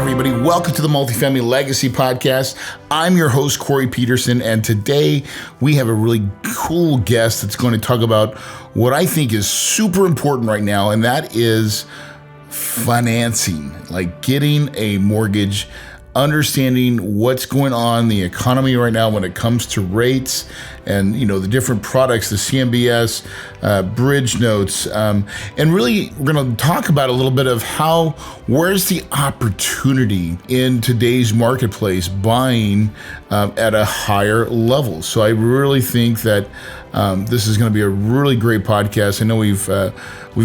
everybody, welcome to the Multifamily Legacy Podcast. I'm your host, Corey Peterson, and today we have a really cool guest that's going to talk about what I think is super important right now, and that is financing, like getting a mortgage, understanding what's going on in the economy right now when it comes to rates and, the different products, the CMBS, bridge notes. And really, we're going to talk about a little bit of where's the opportunity in today's marketplace buying at a higher level. So I really think that this is going to be a really great podcast. I know we've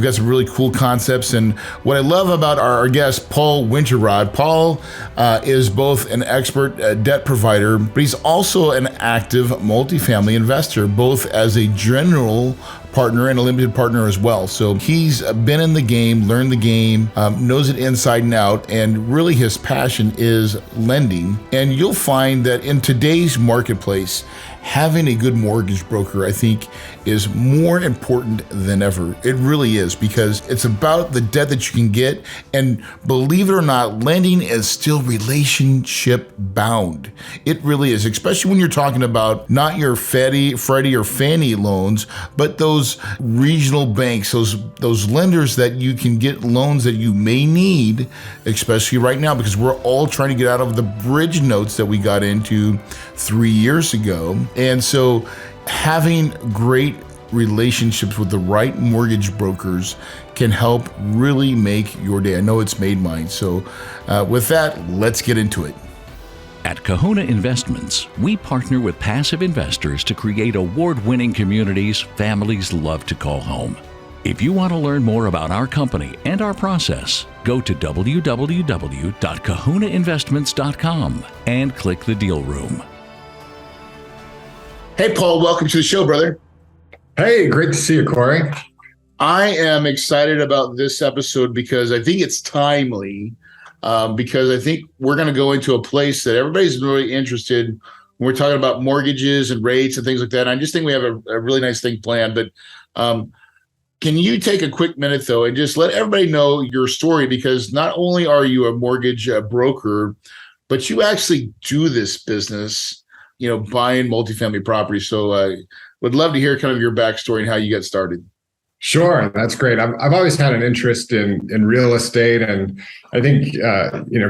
got some really cool concepts, and what I love about our guest, Paul Winterowd. Paul is both an expert debt provider, but he's also an active multifamily investor, both as a general partner and a limited partner as well. So he's been in the game, learned the game, knows it inside and out, and really his passion is lending. And you'll find that in today's marketplace, having a good mortgage broker, I think, is more important than ever. It really is, because it's about the debt that you can get. And believe it or not, lending is still relationship bound. It really is, especially when you're talking about not your Freddie or Fannie loans, but those regional banks, those lenders that you can get loans that you may need, especially right now, because we're all trying to get out of the bridge notes that we got into 3 years ago. And so having great relationships with the right mortgage brokers can help really make your day. I know it's made mine. So with that, let's get into it. At Kahuna Investments, we partner with passive investors to create award-winning communities families love to call home. If you want to learn more about our company and our process, go to www.kahunainvestments.com and click the deal room. Hey, Paul, welcome to the show, brother. Hey, great to see you, Corey. I am excited about this episode because I think it's timely, because I think we're going to go into a place that everybody's really interested when we're talking about mortgages and rates and things like that. I just think we have a really nice thing planned. But can you take a quick minute, though, and just let everybody know your story? Because not only are you a mortgage broker, but you actually do this business, buying multifamily property. So would love to hear kind of your backstory and how you got started. Sure, that's great. I've always had an interest in real estate, and I think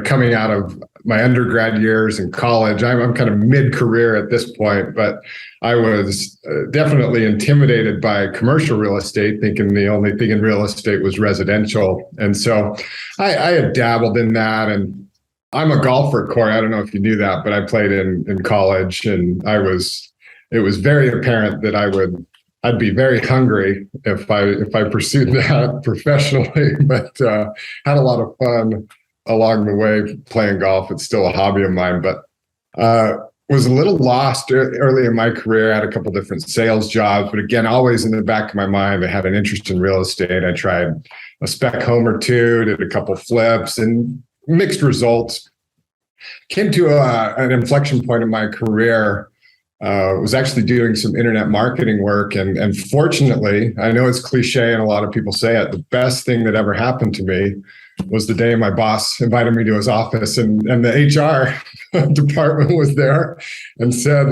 coming out of my undergrad years in college, I'm kind of mid-career at this point, but I was definitely intimidated by commercial real estate, thinking the only thing in real estate was residential, and so I had dabbled in that. And I'm a golfer, Corey. I don't know if you knew that, but I played in college, and it was very apparent that I'd be very hungry if I pursued that professionally, but had a lot of fun along the way playing golf. It's still a hobby of mine, but was a little lost early in my career. I had a couple different sales jobs, but again, always in the back of my mind, I had an interest in real estate. I tried a spec home or two, did a couple flips, and mixed results. Came to an inflection point in my career. Was actually doing some internet marketing work. And fortunately, I know it's cliche and a lot of people say it, the best thing that ever happened to me was the day my boss invited me to his office, and the HR department was there and said,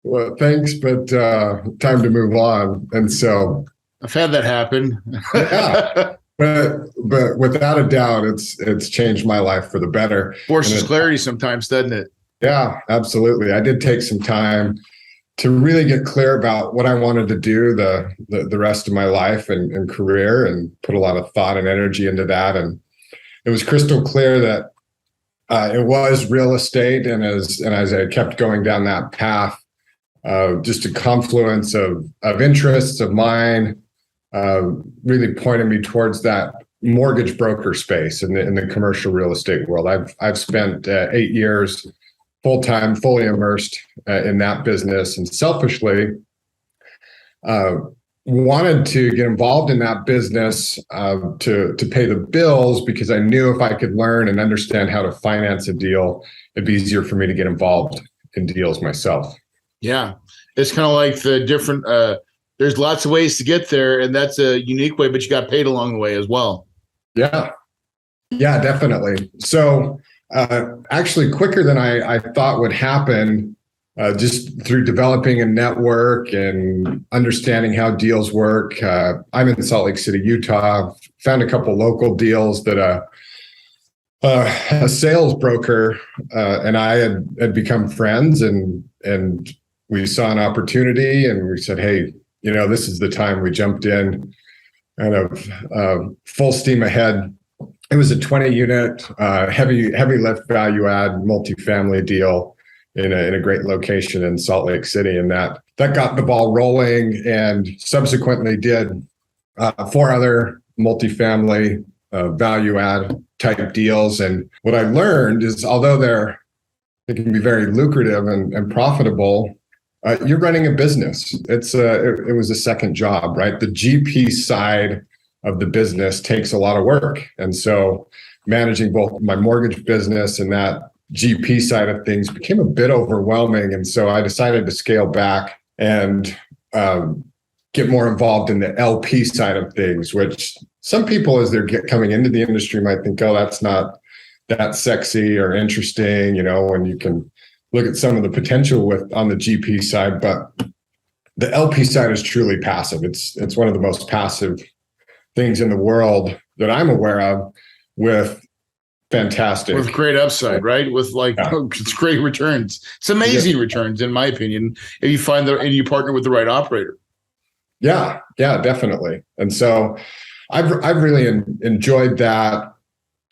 well, thanks, but time to move on. And so I've had that happen. Yeah. But without a doubt, it's changed my life for the better. Forces clarity sometimes, doesn't it? Yeah, absolutely. I did take some time to really get clear about what I wanted to do the rest of my life and career, and put a lot of thought and energy into that. And it was crystal clear that it was real estate. And as I kept going down that path, just a confluence of interests of mine really pointed me towards that mortgage broker space in the commercial real estate world. I've spent 8 years full-time, fully immersed in that business, and selfishly wanted to get involved in that business to pay the bills, because I knew if I could learn and understand how to finance a deal, it'd be easier for me to get involved in deals myself. Yeah, it's kind of like the different, there's lots of ways to get there, and that's a unique way, but you got paid along the way as well. Yeah. Yeah, definitely. So actually quicker than I thought would happen, just through developing a network and understanding how deals work. I'm in Salt Lake City, Utah. Found a couple local deals that a sales broker and I had become friends, and we saw an opportunity, and we said, hey, this is the time. We jumped in kind of full steam ahead. It was a 20 unit, heavy lift value add multifamily deal in a great location in Salt Lake City. And that got the ball rolling, and subsequently did 4 other multifamily value add type deals. And what I learned is, although they can be very lucrative and profitable, you're running a business. It was a second job, right? The GP side of the business takes a lot of work. And so managing both my mortgage business and that GP side of things became a bit overwhelming. And so I decided to scale back and get more involved in the LP side of things, which some people, as they're coming into the industry, might think, oh, that's not that sexy or interesting, when you can look at some of the potential on the GP side. But the LP side is truly passive. It's one of the most passive things in the world that I'm aware of, with great upside, right? With it's great returns. It's amazing returns, in my opinion, if you find and you partner with the right operator. Yeah, definitely. And so I've really enjoyed that.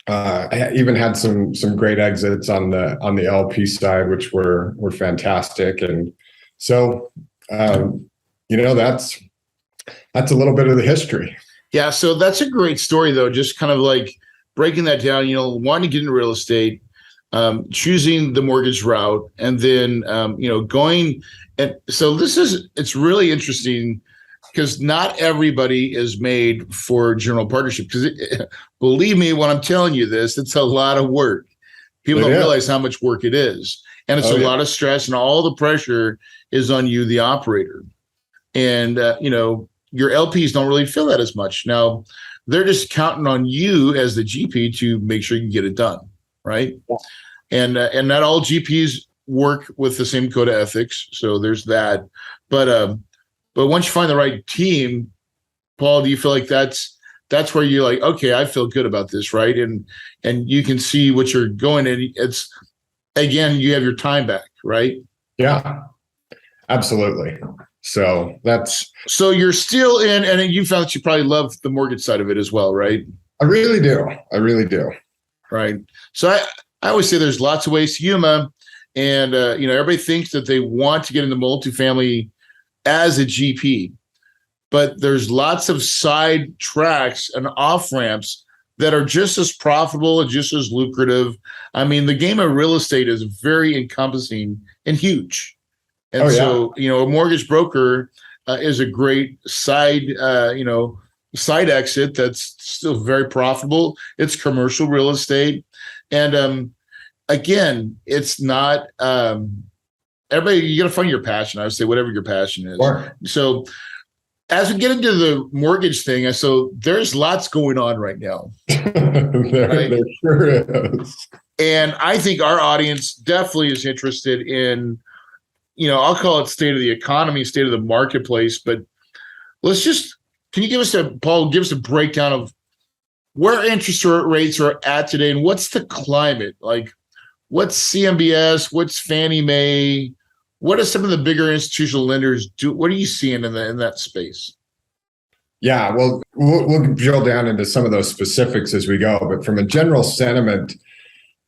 I even had some great exits on the LP side, which were fantastic. And so that's a little bit of the history. Yeah, so that's a great story, though. Just kind of like breaking that down, wanting to get into real estate, choosing the mortgage route, and then, going. And so it's really interesting, because not everybody is made for general partnership. Because believe me, when I'm telling you this, it's a lot of work. People don't realize how much work it is. And it's a lot of stress, and all the pressure is on you, the operator. And, your LPs don't really feel that as much. Now, they're just counting on you as the GP to make sure you can get it done, right? Yeah. And not all GPs work with the same code of ethics, so there's that. But once you find the right team, Paul, do you feel like that's where you're like, okay, I feel good about this, right? And you can see what you're going in. It's, again, you have your time back, right? Yeah, absolutely. So you're still in, and you found that you probably love the mortgage side of it as well, right? I really do. Right. So I always say there's lots of ways to Yuma, and everybody thinks that they want to get into multifamily as a GP, but there's lots of side tracks and off ramps that are just as profitable and just as lucrative. I mean, the game of real estate is very encompassing and huge. And so, a mortgage broker is a great side exit that's still very profitable. It's commercial real estate. And again, it's not everybody, you got to find your passion. I would say whatever your passion is. Sure. So as we get into the mortgage thing, so there's lots going on right now. There sure is. And I think our audience definitely is interested in, I'll call it state of the economy, state of the marketplace, but can you give us a breakdown of where interest rates are at today, and what's the climate? Like, what's CMBS, what's Fannie Mae, what are some of the bigger institutional lenders do? What are you seeing in that space? Yeah, well, we'll drill down into some of those specifics as we go, but from a general sentiment,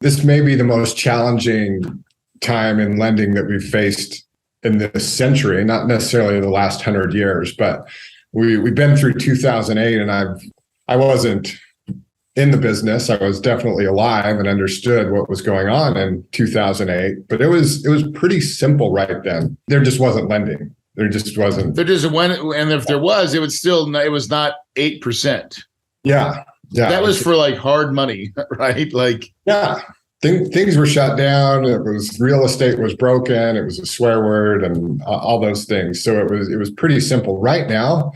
this may be the most challenging time in lending that we've faced in this century, not necessarily in the last 100 years, but we've been through 2008, and I wasn't in the business. I was definitely alive and understood what was going on in 2008, but it was pretty simple right then. There just wasn't lending. There just wasn't. There just and if there was, it was not 8%. Yeah. That was for like hard money, right? Like, yeah. Things were shut down. Real estate was broken. It was a swear word and all those things. So it was pretty simple. Right now,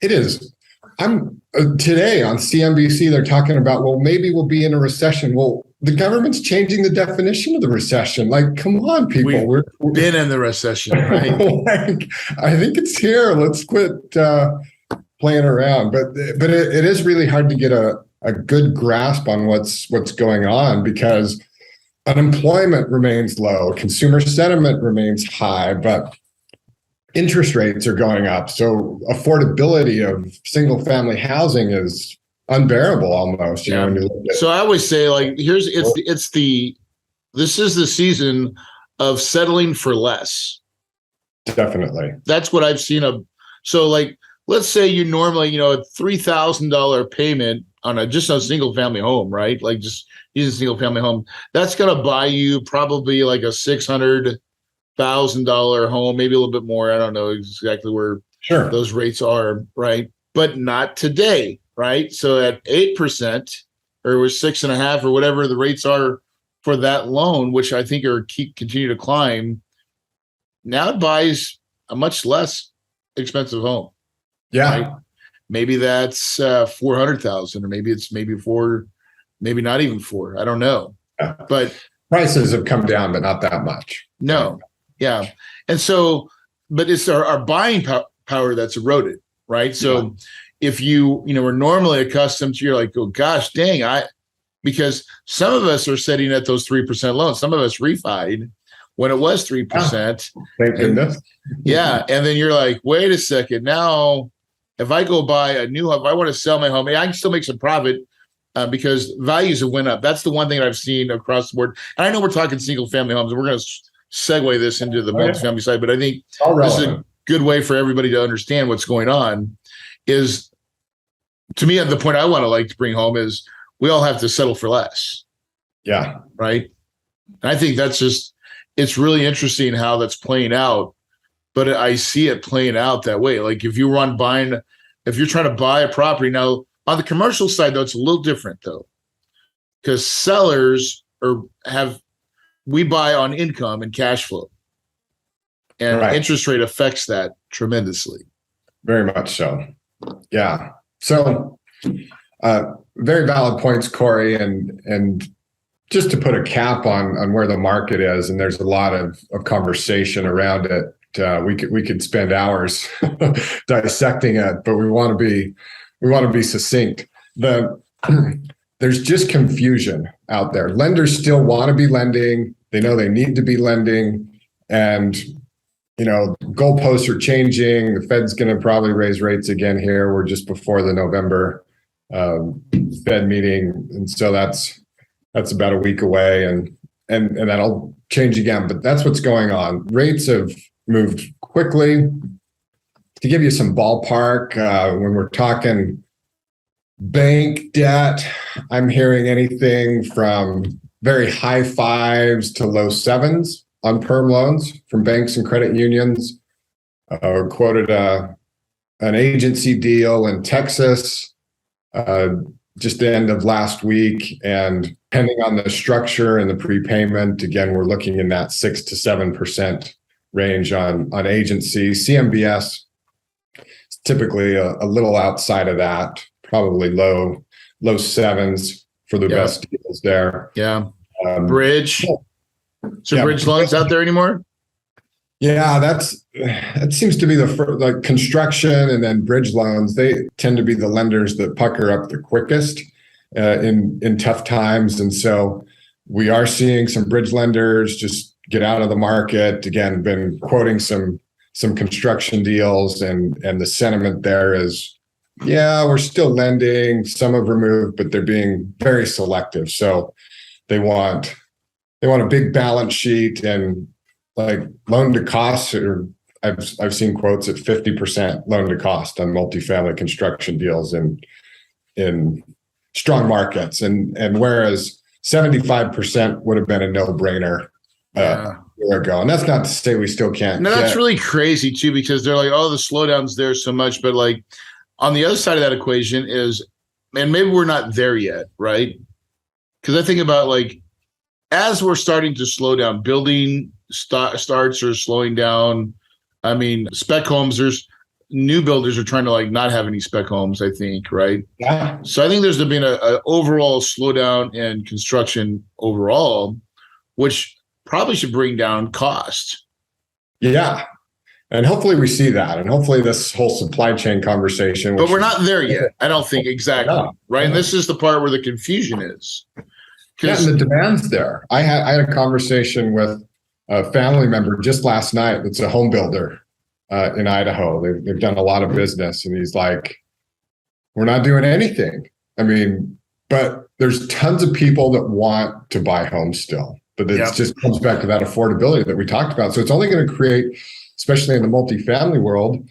it is. I'm today on CNBC, they're talking about, well, maybe we'll be in a recession. Well, the government's changing the definition of the recession. Like, come on, people. We've been in the recession, right? Like, I think it's here. Let's quit playing around. But it is really hard to get a good grasp on what's going on, because unemployment remains low, consumer sentiment remains high, but interest rates are going up. So affordability of single family housing is unbearable almost. You know, when you look at so I always say, like, this is the season of settling for less. Definitely. That's what I've seen. So like, let's say you normally, a $3,000 payment on just a single family home, right? Like just use a single family home. That's going to buy you probably like a $600,000 home, maybe a little bit more. I don't know exactly where those rates are, right? But not today, right? So at 8% or with 6.5% or whatever the rates are for that loan, which I think continue to climb, now it buys a much less expensive home. Yeah. Right? Maybe that's 400,000, or maybe it's four, maybe not even four. I don't know. Yeah. But prices have come down, but not that much. No. Yeah. And so, but it's our buying power that's eroded, right? So if you were normally accustomed to, you're like, oh gosh, dang, because some of us are sitting at those 3% loans. Some of us refied when it was 3%. Thank goodness. Yeah. And then you're like, wait a second. Now, if I go buy a new home, if I want to sell my home, I can still make some profit because values have went up. That's the one thing that I've seen across the board. And I know we're talking single family homes, and we're going to segue this into the multifamily side, but I think this is a good way for everybody to understand what's going on. Is, to me, the point I want to bring home is we all have to settle for less. Yeah. Right. And I think it's really interesting how that's playing out. But I see it playing out that way. Like if you're trying to buy a property now on the commercial side, though, it's a little different though, because sellers we buy on income and cash flow, and interest rate affects that tremendously. Very much so. Yeah. So very valid points, Corey, and just to put a cap on where the market is, and there's a lot of conversation around it. We could spend hours dissecting it, but we want to be succinct. There's just confusion out there. Lenders still want to be lending. They know they need to be lending, and goalposts are changing. The Fed's going to probably raise rates again here. We're just before the November Fed meeting, and so that's about a week away, and that'll change again. But that's what's going on. Rates have moved quickly. To give you some ballpark, when we're talking bank debt, I'm hearing anything from very high 5s to low 7s on perm loans from banks and credit unions. Quoted an agency deal in Texas just the end of last week, and depending on the structure and the prepayment, again, we're looking in that 6 to 7% range on agency. CMBS is typically a little outside of that, probably low 7s for the best deals there. Yeah. Bridge. Bridge loans out there anymore? Yeah, that seems to be the construction, and then bridge loans. They tend to be the lenders that pucker up the quickest in tough times, and so we are seeing some bridge lenders just get out of the market. Again, been quoting some construction deals, and the sentiment there is, yeah, we're still lending. Some have removed, but they're being very selective. So they want a big balance sheet, and like loan to cost, or I've seen quotes at 50% loan to cost on multifamily construction deals in strong markets, and whereas 75% would have been a no-brainer a year ago. And that's not to say we still can't. No, that's really crazy too, because they're like, oh, the slowdown's there so much, but like on the other side of that equation is, and maybe we're not there yet, right? Because I think about like, as we're starting to slow down, building starts are slowing down. I mean, spec homes, there's new builders are trying to like not have any spec homes, I think, right? Yeah. So I think there's been a overall slowdown in construction overall, which probably should bring down cost. Yeah. And hopefully we see that. And hopefully this whole supply chain conversation. But we're not there yet, I don't think, exactly. No, right. No. And this is the part where the confusion is. Yeah, and the demand's there. I had a conversation with a family member just last night that's a home builder in Idaho. They've done a lot of business. And he's like, we're not doing anything. I mean, but there's tons of people that want to buy homes still. But it just comes back to that affordability that we talked about. So it's only going to create, especially in the multifamily world,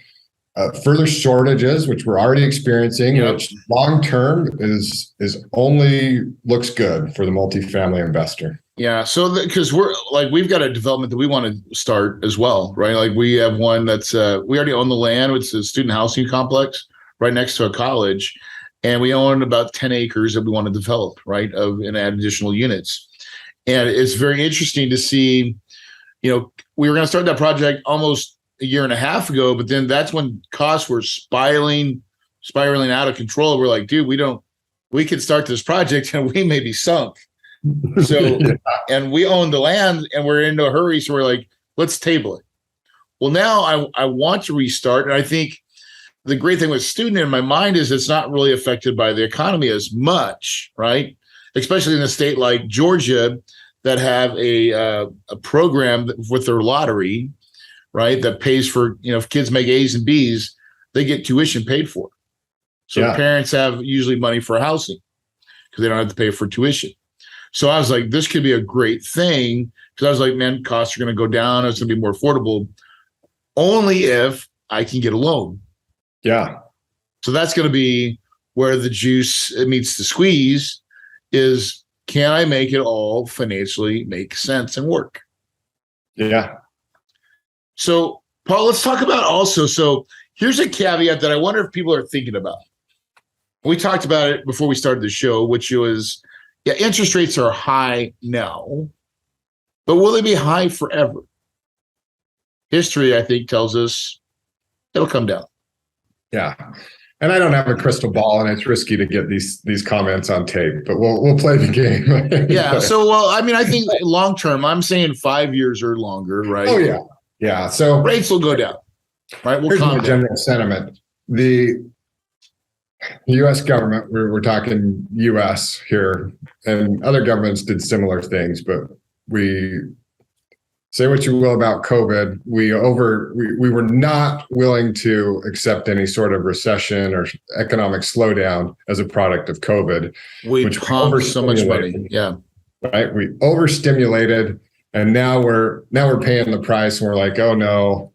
further shortages, which we're already experiencing, which long term is only looks good for the multifamily investor. Yeah, so because we've got a development that we want to start as well, right? Like we have one that's we already own the land. It's a student housing complex right next to a college, and we own about 10 acres that we want to develop, right, and add additional units. And it's very interesting to see, we were going to start that project almost a year and a half ago, but then that's when costs were spiraling out of control. We're like, dude, we could start this project and we may be sunk. So, and we own the land and we're in a hurry. So we're like, let's table it. Well, now I want to restart. And I think the great thing with student in my mind is it's not really affected by the economy as much, right? Especially in a state like Georgia that have a program with their lottery, right, that pays for, if kids make A's and B's, they get tuition paid for. So parents have usually money for housing because they don't have to pay for tuition. So I was like, this could be a great thing, because I was like, man, costs are going to go down. It's going to be more affordable only if I can get a loan. Yeah. So that's going to be where the juice meets the squeeze is, can I make it all financially make sense and work? Yeah. So, Paul, let's talk about also. So here's a caveat that I wonder if people are thinking about. We talked about it before we started the show, which was, interest rates are high now, but will they be high forever? History, I think, tells us it'll come down. Yeah. And I don't have a crystal ball, and it's risky to get these comments on tape, but we'll play the game. Yeah. So, I think long term, I'm saying 5 years or longer, right? Oh, yeah. Yeah. So rates will go down, right? Here's my general sentiment. The U.S. government, we're talking U.S. here, and other governments did similar things, but we say what you will about COVID. We were not willing to accept any sort of recession or economic slowdown as a product of COVID. We pumped so much money. Yeah. Right. We overstimulated, and now we're paying the price, and we're like, oh no,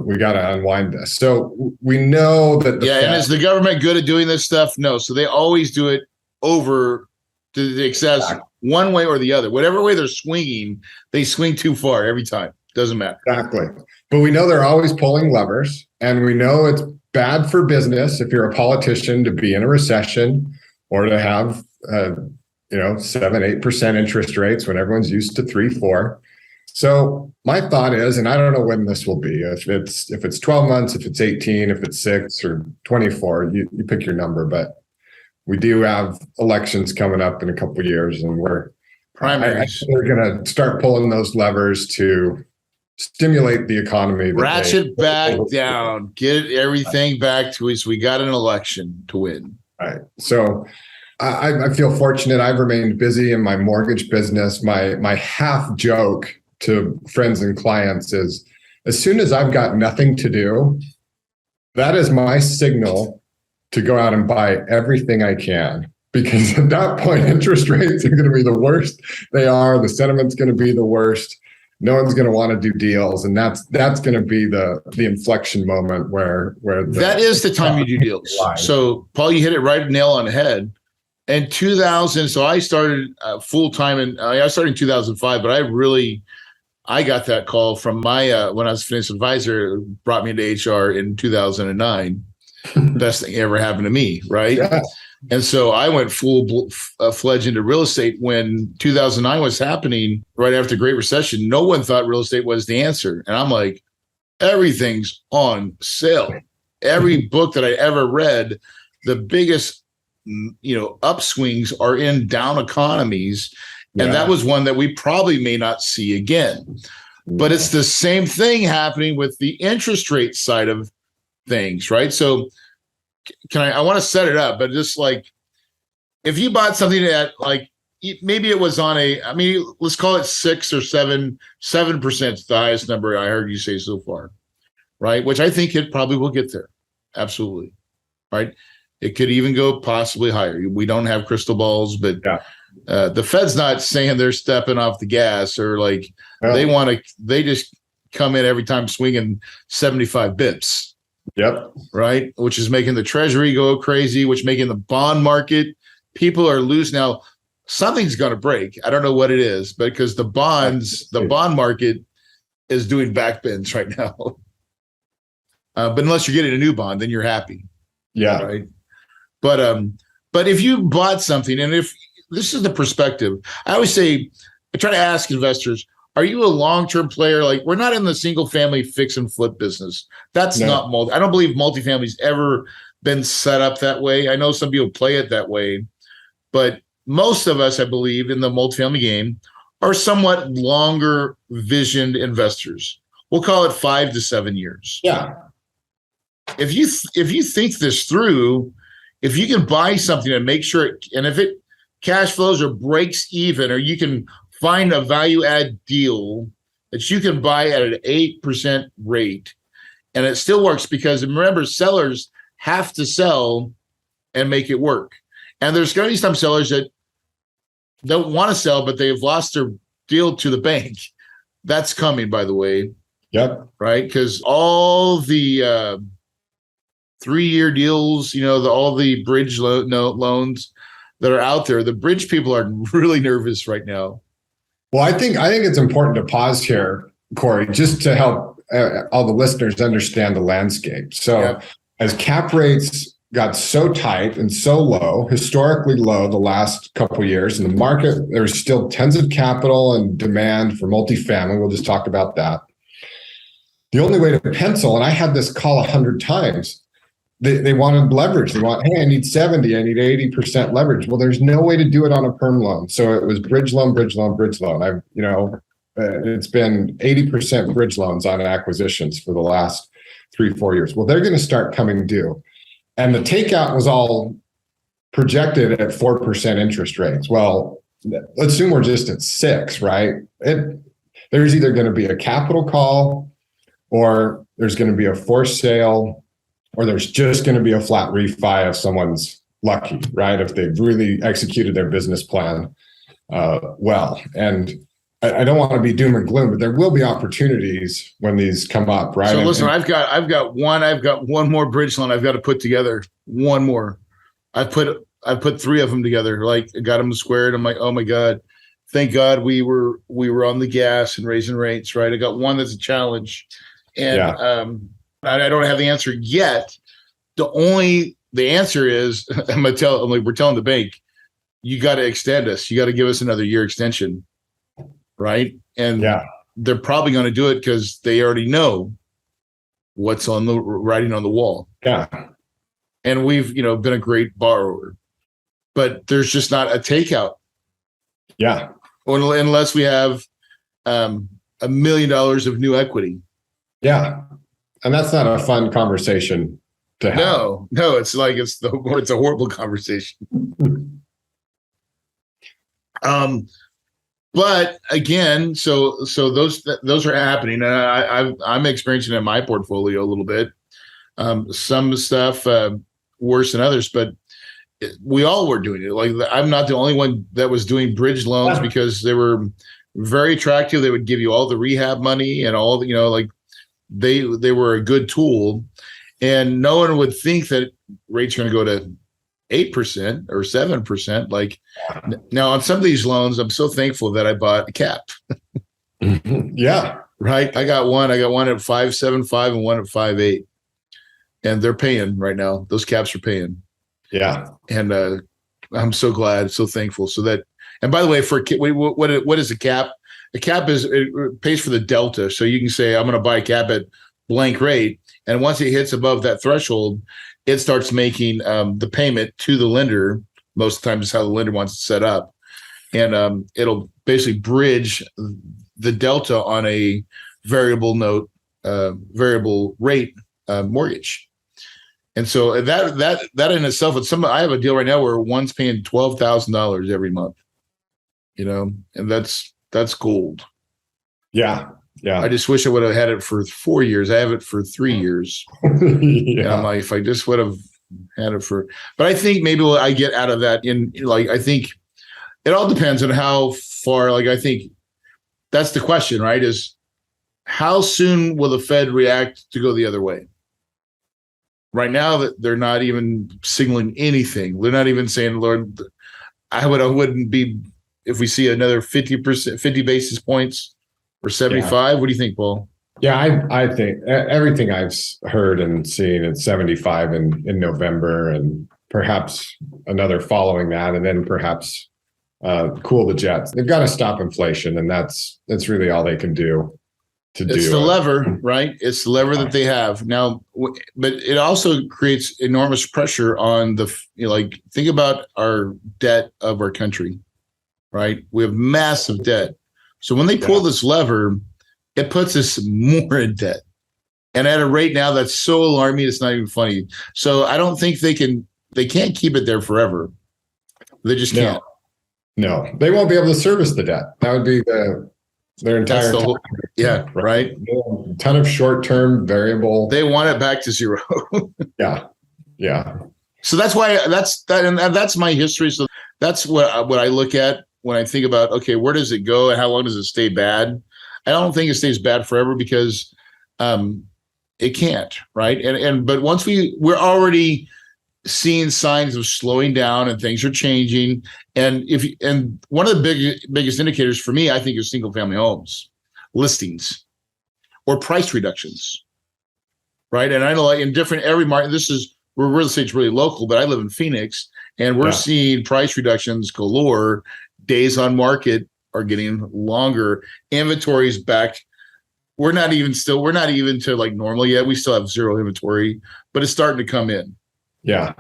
we got to unwind this. So we know that. And is the government good at doing this stuff? No. So they always do it over to the excess. One way or the other, whatever way they're swinging, they swing too far every time. Doesn't matter. Exactly. But we know they're always pulling levers, and we know it's bad for business if you're a politician to be in a recession or to have, 7-8% interest rates when everyone's used to 3-4. So my thought is, and I don't know when this will be, if it's 12 months, if it's 18, if it's 6 or 24, you pick your number, but we do have elections coming up in a couple of years, and primaries. We're going to start pulling those levers to stimulate the economy. Ratchet back down, get everything back to us. We got an election to win. Right. So I feel fortunate. I've remained busy in my mortgage business. My half joke to friends and clients is, as soon as I've got nothing to do, that is my signal to go out and buy everything I can, because at that point, interest rates are going to be the worst they are. The sentiment's going to be the worst. No one's going to want to do deals, and that's going to be the inflection moment where that is the time you do deals. So, Paul, you hit it right nail on the head. In 2000, so I started full time, and I started in 2005, but I got that call from my when I was a financial advisor. It brought me into HR in 2009. Best thing ever happened to me, right? Yeah. And so I went full-fledged into real estate when 2009 was happening, right after the Great Recession. No one thought real estate was the answer. And I'm like, everything's on sale. Every book that I ever read, the biggest, upswings are in down economies. And that was one that we probably may not see again. But it's the same thing happening with the interest rate side of things, right? So I want to set it up, but just like, if you bought something at like, maybe it was on let's call it 6 or 7%, is the highest number I heard you say so far, right? Which I think it probably will get there. Absolutely. Right. It could even go possibly higher. We don't have crystal balls, but the Fed's not saying they're stepping off the gas or like they just come in every time swinging 75 bips. Yep. Right. Which is making the treasury go crazy, which making the bond market, people are loose. Now, something's going to break. I don't know what it is, but because the bond market is doing backbends right now. But unless you're getting a new bond, then you're happy. Yeah. Right. But if you bought something, and if this is the perspective, I always say, I try to ask investors, are you a long-term player? Like, we're not in the single family fix and flip business. That's not I don't believe multifamily's ever been set up that way. I know some people play it that way, but most of us, I believe, in the multifamily game are somewhat longer visioned investors. We'll call it 5 to 7 years. Yeah. If you think this through, if you can buy something and make sure and if it cash flows or breaks even, or you can find a value add deal that you can buy at an 8% rate, and it still works, because remember, sellers have to sell and make it work. And there's going to be some sellers that don't want to sell, but they've lost their deal to the bank. That's coming, by the way. Yep. Right? Because all the 3-year deals, all the bridge loans that are out there, the bridge people are really nervous right now. Well, I think it's important to pause here, Corey, just to help all the listeners understand the landscape. So as cap rates got so tight and so low, historically low the last couple of years in the market, there's still tons of capital and demand for multifamily. We'll just talk about that. The only way to pencil, and I had this call 100 times, they wanted leverage. They want, hey, I need 70, I need 80% leverage. Well, there's no way to do it on a perm loan. So it was bridge loan, bridge loan, bridge loan. It's been 80% bridge loans on acquisitions for the last 3-4 years. Well, they're going to start coming due. And the takeout was all projected at 4% interest rates. Well, let's assume we're just at 6, right? There's either going to be a capital call, or there's going to be a forced sale, or there's just going to be a flat refi if someone's lucky, right? If they've really executed their business plan well. And I don't want to be doom and gloom, but there will be opportunities when these come up, right? So listen, I've got one more bridge loan I've got to put together. One more. I put 3 of them together. Like, I got them squared. I'm like, oh my God, thank God we were on the gas and raising rates, right? I got one that's a challenge, and I don't have the answer yet. The answer is we're telling the bank, you got to extend us. You got to give us another year extension, right? And they're probably going to do it because they already know what's on the writing on the wall. Yeah. And we've, been a great borrower, but there's just not a takeout. Yeah. Unless we have $1 million of new equity. Yeah. And that's not a fun conversation to have. No, it's like it's a horrible conversation. But again, so those are happening, and I'm experiencing it in my portfolio a little bit. Some stuff worse than others, but we all were doing it. Like, I'm not the only one that was doing bridge loans because they were very attractive. They would give you all the rehab money and all the, like. They were a good tool, and no one would think that rates are going to go to 8% or 7%. Like, now on some of these loans, I'm so thankful that I bought a cap. Yeah. Right. I got one at 5.75 and one at 5.8, and they're paying right now. Those caps are paying. Yeah. And I'm so glad, so thankful. So that, and by the way, what is a cap? A cap it pays for the delta. So you can say, I'm going to buy a cap at blank rate. And once it hits above that threshold, it starts making the payment to the lender. Most of the time, is how the lender wants it set up. And it'll basically bridge the delta on a variable rate mortgage. And so that in itself, I have a deal right now where one's paying $12,000 every month, and that's gold. Yeah. Yeah. I just wish I would have had it for 4 years. I have it for 3 years. Yeah. And I'm like, if I just would have had it but I think maybe what I get out of that I think it all depends on how far, I think that's the question, right? Is how soon will the Fed react to go the other way? Right now, that they're not even signaling anything. They're not even saying, Lord, I wouldn't be if we see another 50 basis points or 75. Yeah. What do you think, Paul? Yeah, I think everything I've heard and seen at 75 in November, and perhaps another following that, and then perhaps cool the jets. They've got to stop inflation, and that's really all they can do. It's the lever, right? It's the lever that they have now, but it also creates enormous pressure on think about our debt of our country, right? We have massive debt. So when they pull this lever, it puts us more in debt, and at a rate now that's so alarming, it's not even funny. So I don't think they can't keep it there forever. They just can't. No, they won't be able to service the debt. That would be their entire time. Yeah, right. A ton of short-term variable. They want it back to zero. Yeah. So that's why and that's my history. So that's what I look at when I think about, okay, where does it go and how long does it stay bad? I don't think it stays bad forever because it can't, right? But once we're already seeing signs of slowing down and things are changing. And one of the biggest indicators for me, I think, is single family homes listings or price reductions, right? And I know in every market, where real estate's really local, but I live in Phoenix, and we're seeing price reductions galore. Days on market are getting longer. Inventory's back. We're not even to normal yet. We still have zero inventory, but it's starting to come in. Yeah.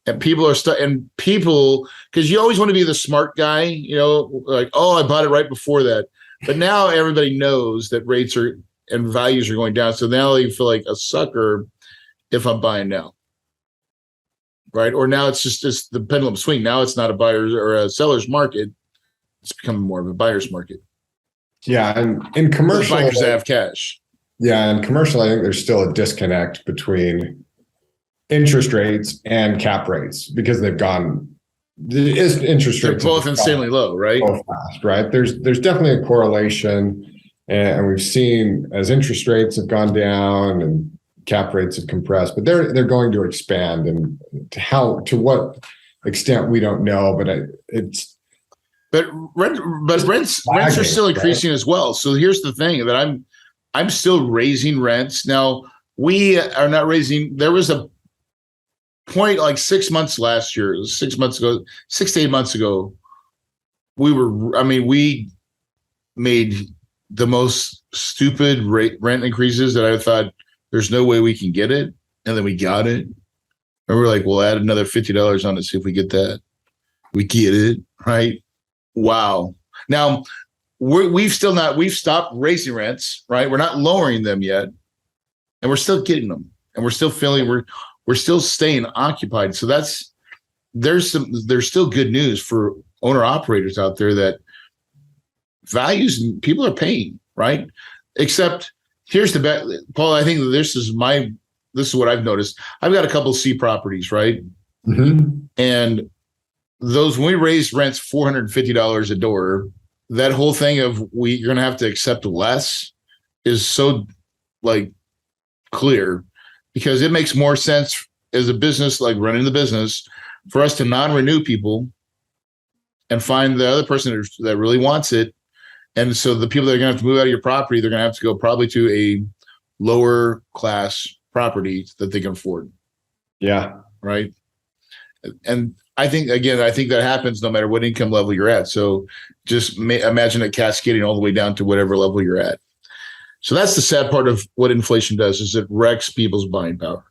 And people are because you always want to be the smart guy, I bought it right before that. But now everybody knows that rates and values are going down. So now you feel like a sucker if I'm buying now. Right. Or now it's the pendulum swing. Now it's not a buyer's or a seller's market. It's becoming more of a buyer's market. Yeah. And in commercial, the buyers have cash. Yeah. In commercial, I think there's still a disconnect between interest rates and cap rates because they've gone. Interest rates are both insanely low, right? So fast, right? There's definitely a correlation, and we've seen as interest rates have gone down and cap rates have compressed, but they're going to expand, and to what extent we don't know, but rents are still increasing, right? As well. So here's the thing that I'm still raising rents now. We are not raising. There was a point 6 months last year, 6 to 8 months ago, we made the most stupid rent increases that I thought there's no way we can get it. And then we got it. And we're like, we'll add another $50 on it, see if we get that. We get it, right? Wow. Now we've stopped raising rents, right? We're not lowering them yet. And we're still getting them. And we're still feeling we're still staying occupied. So there's still good news for owner operators out there that values people are paying, right? Except here's the bet, Paul. I think this is what I've noticed. I've got a couple C properties, right? Mm-hmm. And when we raised rents $450 a door, that whole thing of you're going to have to accept less is so clear. Because it makes more sense as a business, like running the business, for us to non-renew people and find the other person that really wants it. And so the people that are going to have to move out of your property, they're going to have to go probably to a lower class property that they can afford. Yeah. Right. And I think that happens no matter what income level you're at. So just imagine it cascading all the way down to whatever level you're at. So that's the sad part of what inflation does, is it wrecks people's buying power.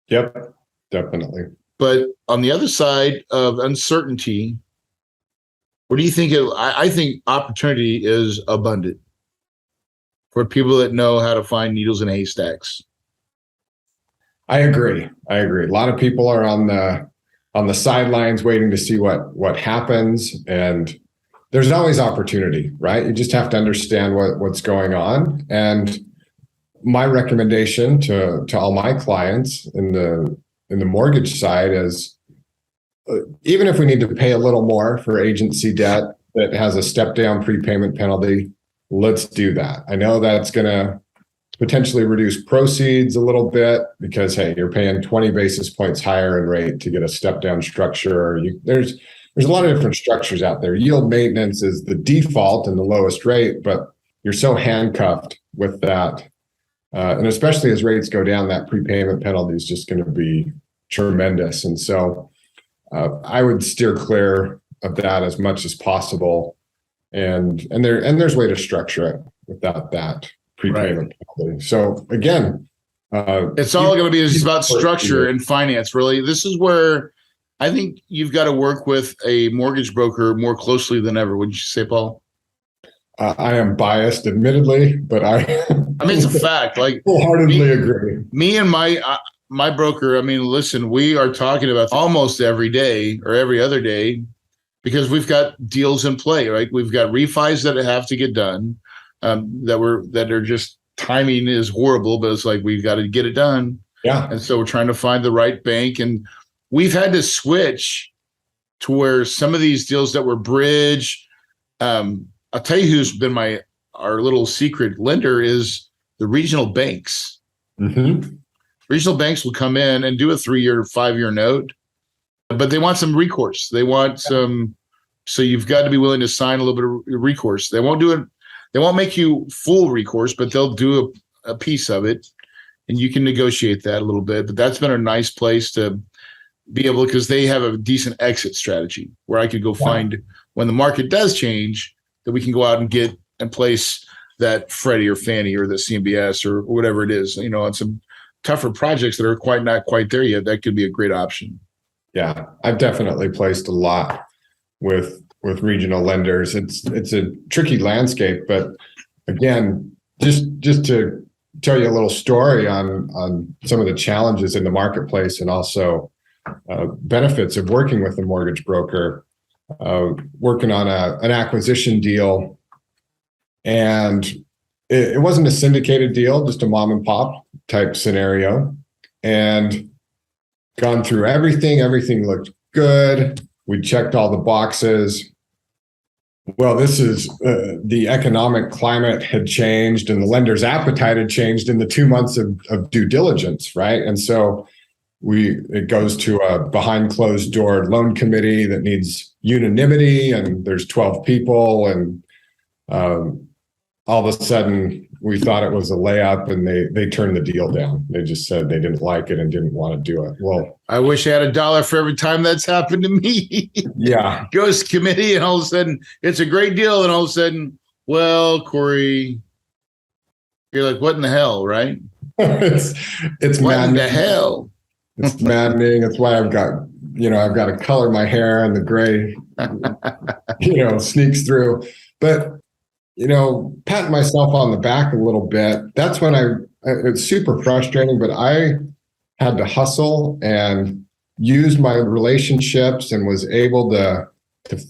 Yep, definitely. But on the other side of uncertainty, what do you think? I think opportunity is abundant for people that know how to find needles in haystacks. I agree. A lot of people are on the sidelines waiting to see what happens, and there's always opportunity, right? You just have to understand what's going on. And my recommendation to all my clients in the mortgage side is, even if we need to pay a little more for agency debt that has a step down prepayment penalty, let's do that. I know that's going to potentially reduce proceeds a little bit because, hey, you're paying 20 basis points higher in rate to get a step down structure. There's a lot of different structures out there. Yield maintenance is the default and the lowest rate, but you're so handcuffed with that. And especially as rates go down, that prepayment penalty is just going to be tremendous. And so I would steer clear of that as much as possible. And there's a way to structure it without that prepayment penalty. So again, it's all going to be just about structure and finance, really. This is where I think you've got to work with a mortgage broker more closely than ever. Wouldn't you say, Paul? I am biased, admittedly, but I mean, it's a fact. Like, wholeheartedly agree. Me and my broker, I mean, listen, we are talking about almost every day or every other day because we've got deals in play, right? We've got refis that have to get done, that are just, timing is horrible, but it's like we've got to get it done. Yeah. And so we're trying to find the right bank, and we've had to switch to where some of these deals that were bridge. I'll tell you who's been our little secret lender is the regional banks. Mm-hmm. Regional banks will come in and do a 3-year, 5-year note, but they want some recourse. They want some, so you've got to be willing to sign a little bit of recourse. They won't do it. They won't make you full recourse, but they'll do a piece of it, and you can negotiate that a little bit. But that's been a nice place to be able, because they have a decent exit strategy where I could go find when the market does change, that we can go out and get and place that Freddie or Fannie or the CMBS or whatever it is, on some tougher projects that are not quite there yet. That could be a great option. Yeah, I've definitely placed a lot with regional lenders. It's a tricky landscape, but again, just to tell you a little story on some of the challenges in the marketplace and also benefits of working with a mortgage broker. Working on an acquisition deal, and it wasn't a syndicated deal, just a mom and pop type scenario, and gone through everything. Everything looked good. We checked all the boxes. Well, this is the economic climate had changed and the lender's appetite had changed in the 2 months of due diligence, right? And so it goes to a behind closed door loan committee that needs unanimity, and there's 12 people, and all of a sudden we thought it was a layup, and they turned the deal down. They just said they didn't like it and didn't want to do it. Well, I wish I had $1 for every time that's happened to me. Yeah. Goes to committee, and all of a sudden it's a great deal, and all of a sudden, well, Corey, you're like, what in the hell, right? it's what in the hell? It's maddening. That's why I've got to color my hair, and the gray, sneaks through. But, patting myself on the back a little bit, that's when it's super frustrating, but I had to hustle and use my relationships and was able to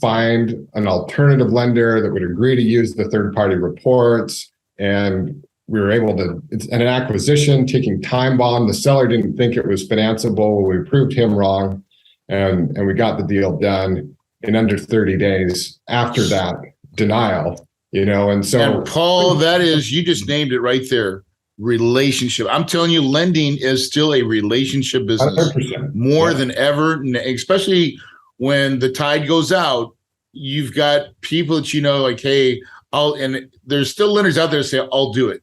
find an alternative lender that would agree to use the third-party reports. And we were able to, it's an acquisition, taking time bomb. The seller didn't think it was financeable. We proved him wrong, and we got the deal done in under 30 days after that denial, and so. And Paul, that is, you just named it right there. Relationship. I'm telling you, lending is still a relationship business 100%. More than ever, especially when the tide goes out. You've got people that like, hey, and there's still lenders out there that say, I'll do it.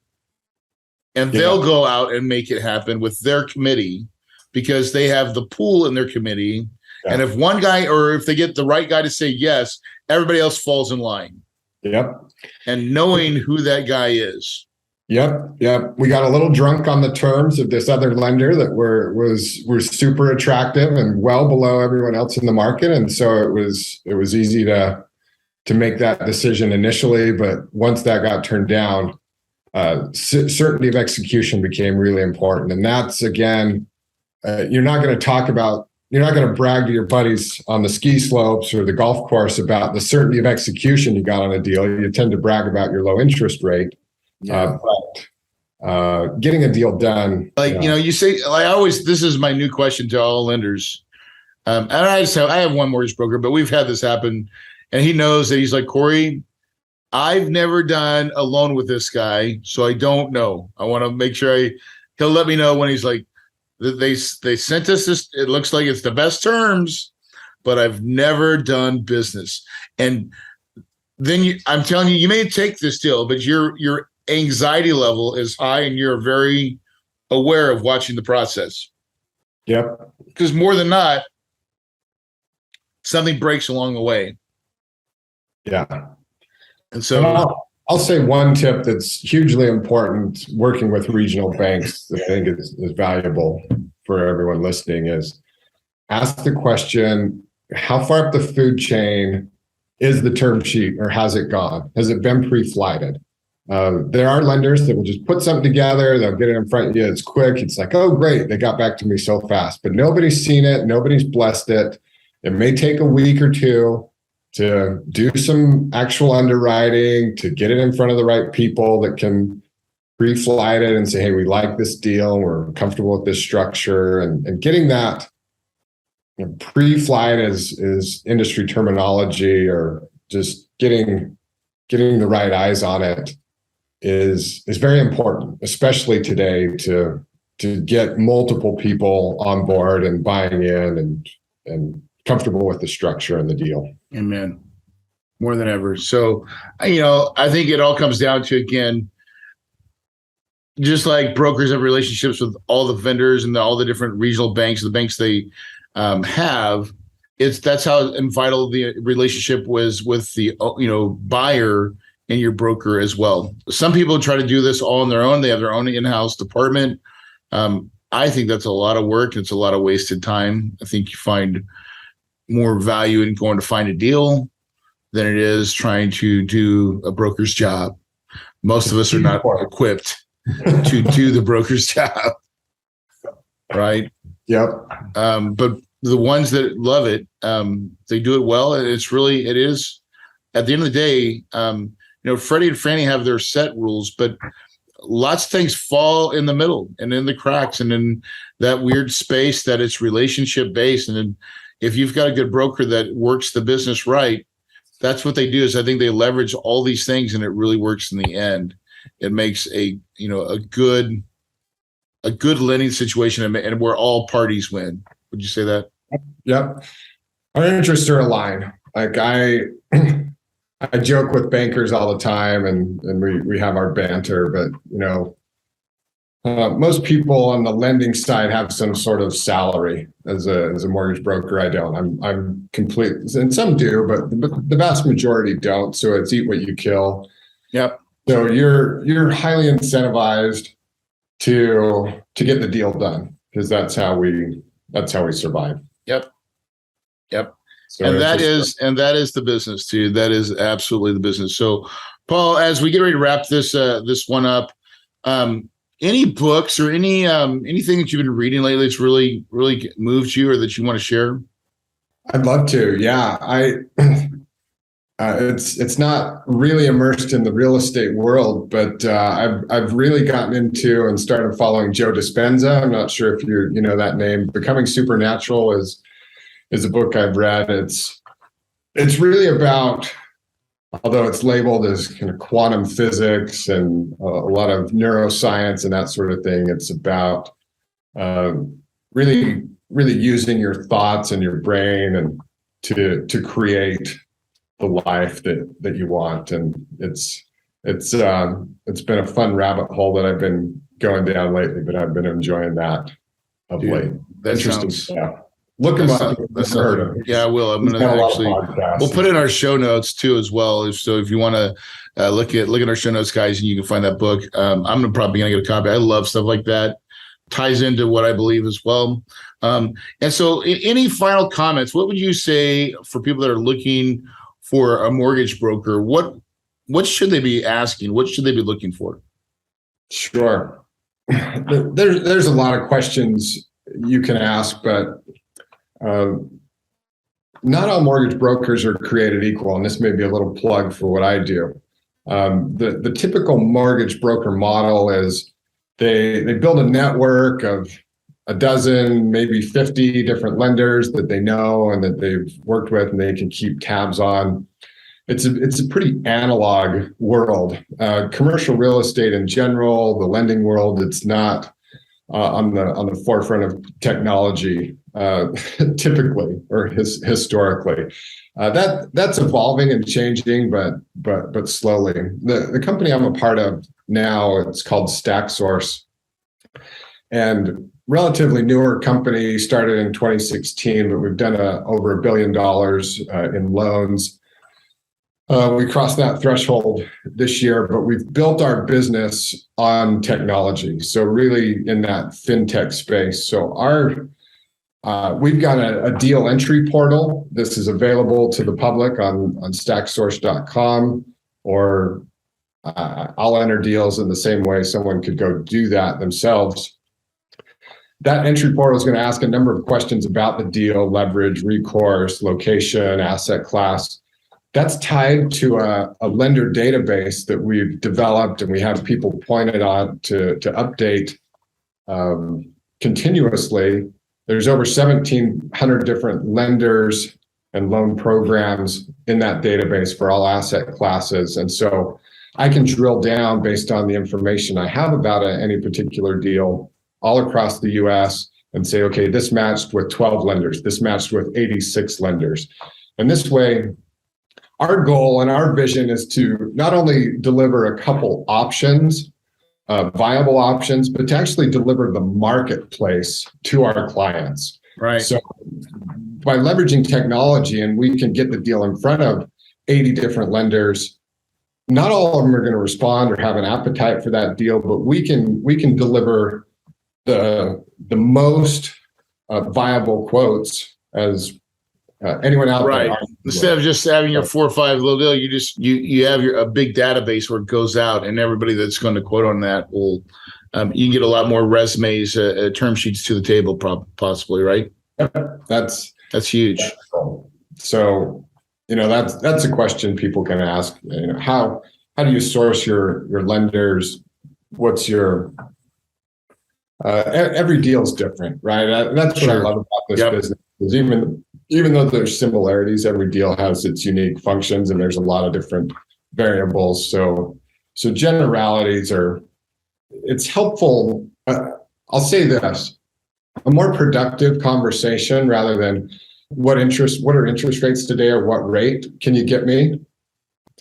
And they'll go out and make it happen with their committee because they have the pool in their committee. Yeah. And if one guy, or if they get the right guy to say yes, everybody else falls in line. Yep. And knowing who that guy is. Yep. We got a little drunk on the terms of this other lender that were super attractive and well below everyone else in the market, and so it was easy to make that decision initially. But once that got turned down, certainty of execution became really important, and that's again, you're not going to brag to your buddies on the ski slopes or the golf course about the certainty of execution you got on a deal. You tend to brag about your low interest rate. Yeah. But getting a deal done. You say, this is my new question to all lenders. And I have one mortgage broker, but we've had this happen, and he knows that. He's like, Corey, I've never done a loan with this guy, so I don't know. I want to make sure he'll let me know when he's like, they sent us this. It looks like it's the best terms, but I've never done business. And then I'm telling you, you may take this deal, but your anxiety level is high, and you're very aware of watching the process. Yep. Because more than not, something breaks along the way. Yeah. And so I'll say one tip that's hugely important working with regional banks that I think is valuable for everyone listening is ask the question, how far up the food chain is the term sheet, or has it gone? Has it been pre-flighted? There are lenders that will just put something together. They'll get it in front of you. It's quick. It's like, oh, great. They got back to me so fast, but nobody's seen it. Nobody's blessed it. It may take a week or two to do some actual underwriting, to get it in front of the right people that can pre-flight it and say, hey, we like this deal. We're comfortable with this structure, and getting that pre-flight is industry terminology, or just getting the right eyes on it is very important, especially today, to get multiple people on board and buying in and comfortable with the structure and the deal. Amen. More than ever. So, I think it all comes down to, again, just like brokers have relationships with all the vendors and all the different regional banks, the banks they have, that's how vital the relationship was with the buyer and your broker as well. Some people try to do this all on their own. They have their own in-house department. I think that's a lot of work. It's a lot of wasted time. I think you find more value in going to find a deal than it is trying to do a broker's job. Most of us are not equipped to do the broker's job, right? Yep. But the ones that love it, they do it well. And it is, at the end of the day, Freddie and Fannie have their set rules, but lots of things fall in the middle and in the cracks and in that weird space that it's relationship based. And then if you've got a good broker that works the business right, that's what they do. Is I think they leverage all these things, and it really works in the end. It makes a good lending situation, and where all parties win. Would you say that? Yep. Our interests are aligned. Like I joke with bankers all the time, and we have our banter, but most people on the lending side have some sort of salary as a mortgage broker. I don't. I'm complete, and some do, but the vast majority don't. So it's eat what you kill. Yep. So you're highly incentivized to get the deal done, because that's how we survive. Yep. So and that is the business too. That is absolutely the business. So, Paul, as we get ready to wrap this one up, any books or anything that you've been reading lately that's really moved you, or that you want to share? I'd love to. Yeah, it's not really immersed in the real estate world, but I've really gotten into and started following Joe Dispenza. I'm not sure if you know that name. Becoming Supernatural is a book I've read. It's really about, although it's labeled as kind of quantum physics and a lot of neuroscience and that sort of thing, it's about really using your thoughts and your brain and to create the life that you want. And it's been a fun rabbit hole that I've been going down lately, but I've been enjoying that of late. That interesting. sounds, yeah. Look him up. Heard him. Yeah, I will. I'm going to actually. We'll put it in our show notes too, as well. So if you want to look at our show notes, guys, and you can find that book. I'm probably going to get a copy. I love stuff like that. Ties into what I believe as well. And so, any final comments? What would you say for people that are looking for a mortgage broker? What should they be asking? What should they be looking for? Sure. There's a lot of questions you can ask, but not all mortgage brokers are created equal, and this may be a little plug for what I do. The typical mortgage broker model is they build a network of a dozen, maybe 50 different lenders that they know and that they've worked with and they can keep tabs on. It's a pretty analog world. Commercial real estate in general, the lending world, it's not on the forefront of technology typically or historically. That's evolving and changing, but slowly. The company I'm a part of now, it's called StackSource, and relatively newer company, started in 2016, but we've done over $1 billion in loans. We crossed that threshold this year, but we've built our business on technology. So really in that fintech space. So we've got a deal entry portal. This is available to the public on StackSource.com, or I'll enter deals in the same way someone could go do that themselves. That entry portal is going to ask a number of questions about the deal: leverage, recourse, location, asset class. That's tied to a lender database that we've developed, and we have people pointed on to update continuously. There's over 1,700 different lenders and loan programs in that database for all asset classes. And so I can drill down based on the information I have about any particular deal all across the US and say, okay, this matched with 12 lenders, this matched with 86 lenders. And this way, our goal and our vision is to not only deliver a couple options, viable options, but to actually deliver the marketplace to our clients. Right. So by leveraging technology, and we can get the deal in front of 80 different lenders, not all of them are going to respond or have an appetite for that deal, but we can deliver the most viable quotes as anyone out right. there. Instead of just having your 4 or 5 little deal, you have a big database where it goes out, and everybody that's going to quote on that will you can get a lot more resumes, term sheets to the table, possibly, right? That's huge. So that's a question people can ask. How do you source your lenders? What's your every deal is different, right? That's what I love about this business. Is even though there's similarities, every deal has its unique functions, and there's a lot of different variables. So generalities it's helpful. I'll say this: a more productive conversation rather than what are interest rates today, or what rate can you get me?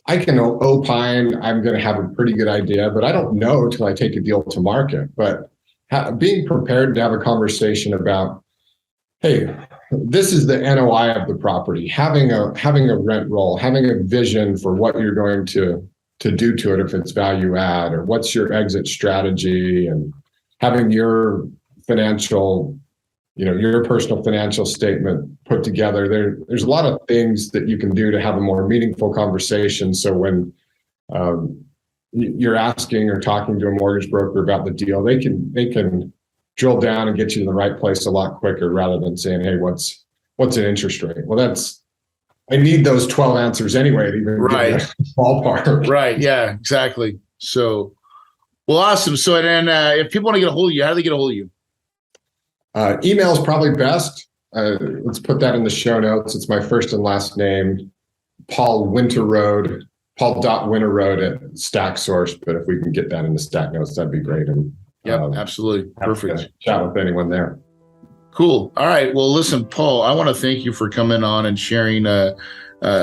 I can opine I'm going to have a pretty good idea, but I don't know until I take a deal to market. But being prepared to have a conversation about, hey, this is the NOI of the property, having a rent roll, having a vision for what you're going to do to it if it's value add, or what's your exit strategy, and having your financial, your personal financial statement put together. There's a lot of things that you can do to have a more meaningful conversation. So when you're asking or talking to a mortgage broker about the deal, they can drill down and get you in the right place a lot quicker, rather than saying, hey, what's an interest rate? Well, I need those 12 answers anyway to even get a ballpark. Right. Yeah, exactly. So, well, awesome. So then if people want to get a hold of you, how do they get a hold of you? Email is probably best. Let's put that in the show notes. It's my first and last name, Paul.Winterowd at StackSource. But if we can get that in the Stack notes, that'd be great. And absolutely. Perfect. Chat with anyone there. Cool. All right. Well, listen, Paul, I want to thank you for coming on and sharing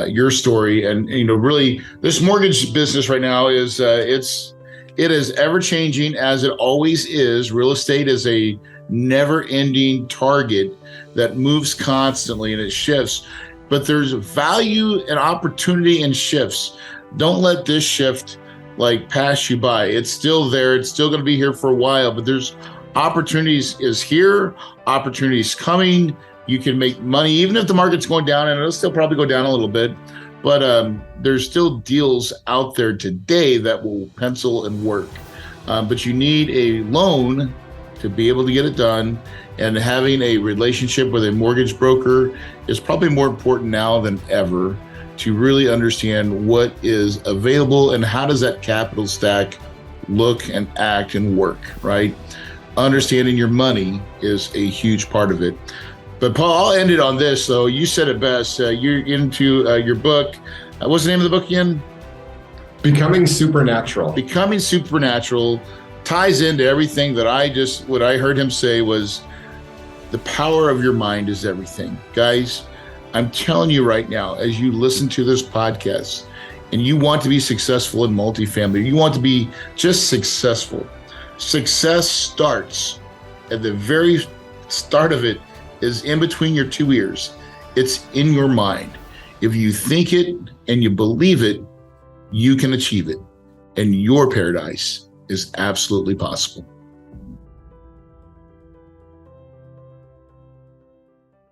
your story. And really, this mortgage business right now is it is ever changing, as it always is. Real estate is a never-ending target that moves constantly and it shifts. But there's value and opportunity in shifts. Don't let this shift like pass you by. It's still there. It's still going to be here for a while, but there's opportunities is here, opportunities coming. You can make money, even if the market's going down, and it'll still probably go down a little bit, but there's still deals out there today that will pencil and work. But you need a loan to be able to get it done, and having a relationship with a mortgage broker is probably more important now than ever to really understand what is available and how does that capital stack look and act and work, right? Understanding your money is a huge part of it. But Paul, I'll end it on this. So you said it best. You're into your book. What's the name of the book again? Becoming Supernatural. Becoming Supernatural ties into everything that what I heard him say was the power of your mind is everything. Guys, I'm telling you right now, as you listen to this podcast and you want to be successful in multifamily, you want to be just successful. Success starts at the very start of it is in between your two ears. It's in your mind. If you think it and you believe it, you can achieve it. And your paradise is absolutely possible.